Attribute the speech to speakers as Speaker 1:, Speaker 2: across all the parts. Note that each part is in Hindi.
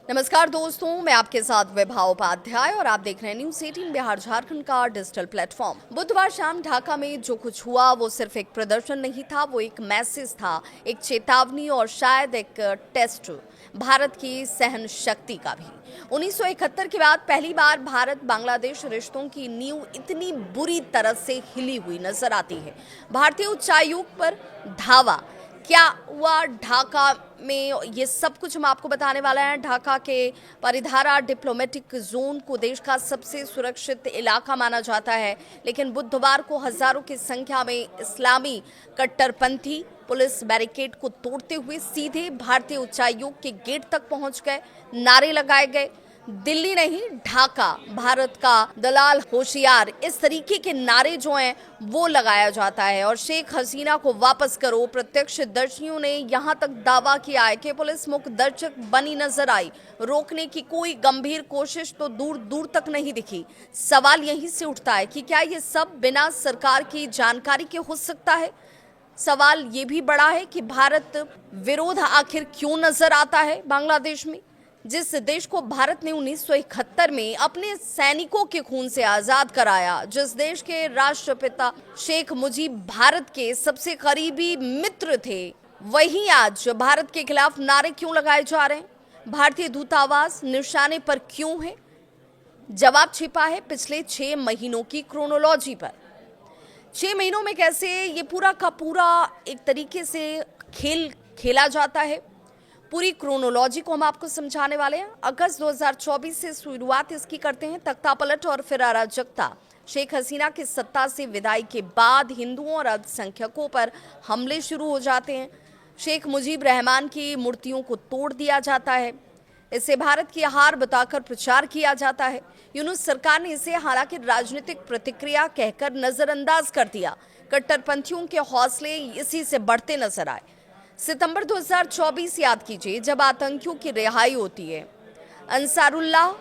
Speaker 1: नमस्कार दोस्तों, मैं आपके साथ विभा उपाध्याय और आप देख रहे हैं न्यूज़ 18 बिहार झारखंड का डिजिटल प्लेटफॉर्म। बुधवार शाम ढाका में जो कुछ हुआ वो सिर्फ एक प्रदर्शन नहीं था, वो एक मैसेज था, एक चेतावनी और शायद एक टेस्ट भारत की सहन शक्ति का भी। 1971 के बाद पहली बार भारत बांग्लादेश रिश्तों की नींव इतनी बुरी तरह से हिली हुई नजर आती है। भारतीय उच्चायोग पर धावा क्या हुआ ढाका में, ये सब कुछ हम आपको बताने वाला है। ढाका के परिधारा डिप्लोमेटिक जोन को देश का सबसे सुरक्षित इलाका माना जाता है, लेकिन बुधवार को हजारों की संख्या में इस्लामी कट्टरपंथी पुलिस बैरिकेड को तोड़ते हुए सीधे भारतीय उच्चायोग के गेट तक पहुंच गए। नारे लगाए गए, दिल्ली नहीं ढाका, भारत का दलाल होशियार, इस तरीके के नारे जो हैं वो लगाया जाता है। और शेख हसीना को वापस करो। प्रत्यक्षदर्शियों ने यहां तक दावा किया है कि पुलिस मुख्य दर्शक बनी नजर आई। रोकने की कोई गंभीर कोशिश तो दूर दूर तक नहीं दिखी। सवाल यहीं से उठता है कि क्या ये सब बिना सरकार की जानकारी के हो सकता है। सवाल ये भी बड़ा है कि भारत विरोध आखिर क्यों नजर आता है बांग्लादेश में, जिस देश को भारत ने 1971 में अपने सैनिकों के खून से आजाद कराया, जिस देश के राष्ट्रपिता शेख मुजीब भारत के सबसे करीबी मित्र थे, वहीं आज भारत के खिलाफ नारे क्यों लगाए जा रहे हैं। भारतीय दूतावास निशाने पर क्यों है। जवाब छिपा है पिछले 6 महीनों की क्रोनोलॉजी पर। 6 महीनों में कैसे ये पूरा का पूरा एक तरीके से खेल खेला जाता है, पूरी क्रोनोलॉजी को हम आपको समझाने वाले हैं। अगस्त 2024 से शुरुआत इसकी करते हैं। तख्ता पलट और फिर अराजकता। शेख हसीना की सत्ता से विदाई के बाद हिंदुओं और अल्पसंख्यकों पर हमले शुरू हो जाते हैं। शेख मुजीब रहमान की मूर्तियों को तोड़ दिया जाता है। इसे भारत की हार बताकर प्रचार किया जाता है। यूनुस सरकार ने इसे हालांकि राजनीतिक प्रतिक्रिया कहकर नजरअंदाज कर दिया। कट्टरपंथियों के हौसले इसी से बढ़ते नजर आए। सितंबर 2024 याद कीजिए, जब आतंकियों की रिहाई होती है। अंसारुल्लाह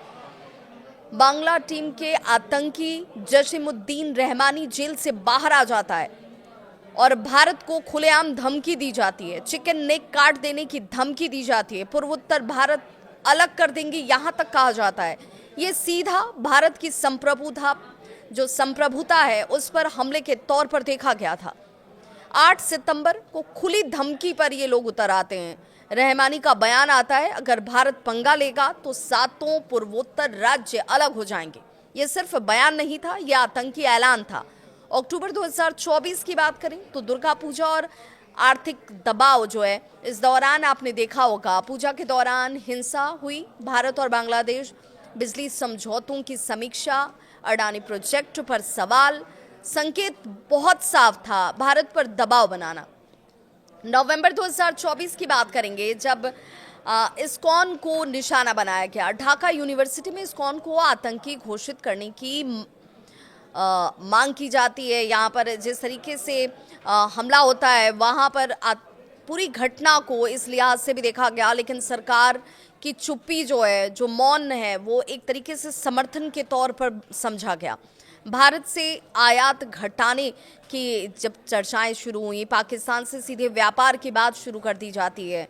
Speaker 1: बांग्ला टीम के आतंकी जसीमुद्दीन रहमानी जेल से बाहर आ जाता है और भारत को खुलेआम धमकी दी जाती है। चिकन नेक काट देने की धमकी दी जाती है। पूर्वोत्तर भारत अलग कर देंगे, यहां तक कहा जाता है। ये सीधा भारत की संप्रभुता है उस पर हमले के तौर पर देखा गया था। 8 सितंबर को खुली धमकी पर ये लोग उतर आते हैं। रहमानी का बयान आता है, अगर भारत पंगा लेगा तो 7 पूर्वोत्तर राज्य अलग हो जाएंगे। ये सिर्फ बयान नहीं था, यह आतंकी ऐलान था। अक्टूबर 2024 की बात करें तो दुर्गा पूजा और आर्थिक दबाव जो है, इस दौरान आपने देखा होगा, पूजा के दौरान हिंसा हुई। भारत और बांग्लादेश बिजली समझौतों की समीक्षा, अडानी प्रोजेक्ट पर सवाल, संकेत बहुत साफ था, भारत पर दबाव बनाना। नवंबर 2024 की बात करेंगे, जब इस्कॉन को निशाना बनाया गया। ढाका यूनिवर्सिटी में इस्कॉन को आतंकी घोषित करने की मांग की जाती है। यहाँ पर जिस तरीके से हमला होता है, वहाँ पर पूरी घटना को इस लिहाज से भी देखा गया, लेकिन सरकार की चुप्पी जो है, जो मौन है, वो एक तरीके से समर्थन के तौर पर समझा गया। भारत से आयात घटाने की जब चर्चाएं शुरू हुई, पाकिस्तान से सीधे व्यापार की बात शुरू कर दी जाती है।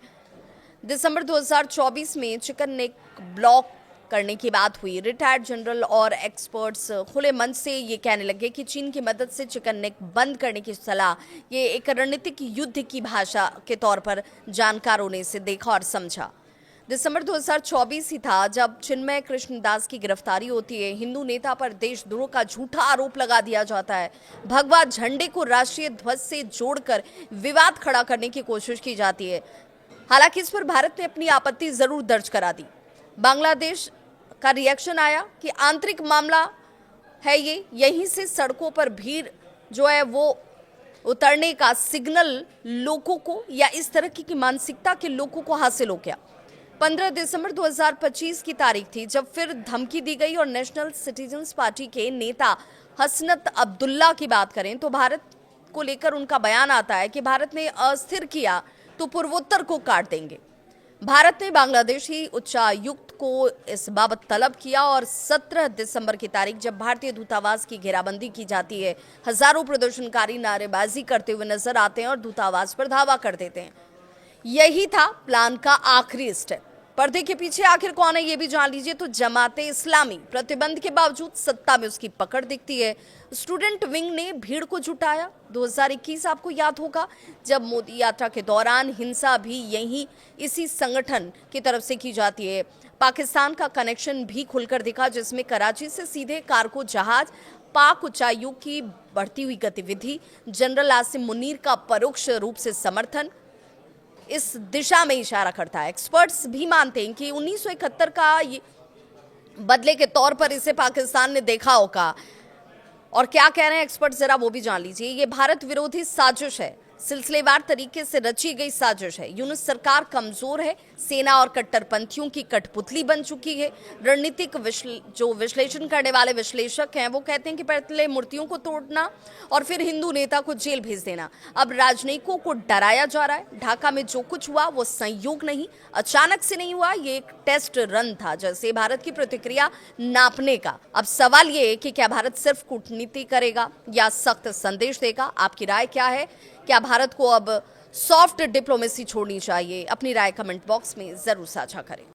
Speaker 1: दिसंबर 2024 में चिकन नेक ब्लॉक करने की बात हुई। रिटायर्ड जनरल और एक्सपर्ट्स खुले मन से ये कहने लगे कि चीन की मदद से चिकन नेक बंद करने की सलाह, ये एक रणनीतिक युद्ध की भाषा के तौर पर जानकारों ने इसे देखा और समझा। दिसंबर 2024 ही था जब चिन्मय कृष्णदास की गिरफ्तारी होती है। हिंदू नेता पर देशद्रोह का झूठा आरोप लगा दिया जाता है। भगवा झंडे को राष्ट्रीय ध्वज से जोड़कर विवाद खड़ा करने की कोशिश की जाती है। हालांकि इस पर भारत ने अपनी आपत्ति जरूर दर्ज करा दी। बांग्लादेश का रिएक्शन आया कि आंतरिक मामला है ये, यहीं से सड़कों पर भीड़ जो है वो उतरने का सिग्नल लोगों को, या इस तरह की मानसिकता के लोगों को हासिल हो गया। 15 दिसंबर 2025 की तारीख थी जब फिर धमकी दी गई और नेशनल सिटीजन्स पार्टी के नेता हसनत अब्दुल्ला की बात करें तो भारत को लेकर उनका बयान आता है कि भारत ने अस्थिर किया तो पूर्वोत्तर को काट देंगे। भारत ने बांग्लादेशी उच्चायुक्त को इस बाबत तलब किया और 17 दिसंबर की तारीख जब भारतीय दूतावास की घेराबंदी की जाती है, हजारों प्रदर्शनकारी नारेबाजी करते हुए नजर आते हैं और दूतावास पर धावा कर देते हैं। यही था प्लान का आखिरी स्टेप। पर्दे के पीछे आखिर कौन है ये भी जान लीजिए। तो जमाते इस्लामी, प्रतिबंध के बावजूद सत्ता में उसकी पकड़ दिखती है। स्टूडेंट विंग ने भीड़ को जुटाया। 2021 आपको याद होगा, जब मोदी यात्रा के दौरान हिंसा भी इसी संगठन की तरफ से की जाती है। पाकिस्तान का कनेक्शन भी खुलकर दिखा, जिसमें कराची से सीधे कार्गो जहाज, पाक उच्चायुक्त की बढ़ती हुई गतिविधि, जनरल आसिम मुनीर का परोक्ष रूप से समर्थन इस दिशा में इशारा करता है। एक्सपर्ट्स भी मानते हैं कि 1971 का बदले के तौर पर इसे पाकिस्तान ने देखा होगा। और क्या कह रहे हैं एक्सपर्ट्स, जरा वो भी जान लीजिए। ये भारत विरोधी साजिश है, सिलसिलेवार तरीके से रची गई साजिश है। यूनुस सरकार कमजोर है, सेना और कट्टरपंथियों की कठपुतली बन चुकी है। रणनीतिक जो विश्लेषण करने वाले विश्लेषक हैं वो कहते हैं कि पहले मूर्तियों को तोड़ना और फिर हिंदू नेता को जेल भेज देना। अब राजनयिकों को डराया जा रहा है। ढाका में जो कुछ हुआ वो संयोग नहीं, अचानक से नहीं हुआ, ये एक टेस्ट रन था, जैसे भारत की प्रतिक्रिया नापने का। अब सवाल ये है कि क्या भारत सिर्फ कूटनीति करेगा या सख्त संदेश देगा? आपकी राय क्या है? क्या भारत को अब सॉफ्ट डिप्लोमेसी छोड़नी चाहिए? अपनी राय कमेंट बॉक्स में जरूर साझा करें।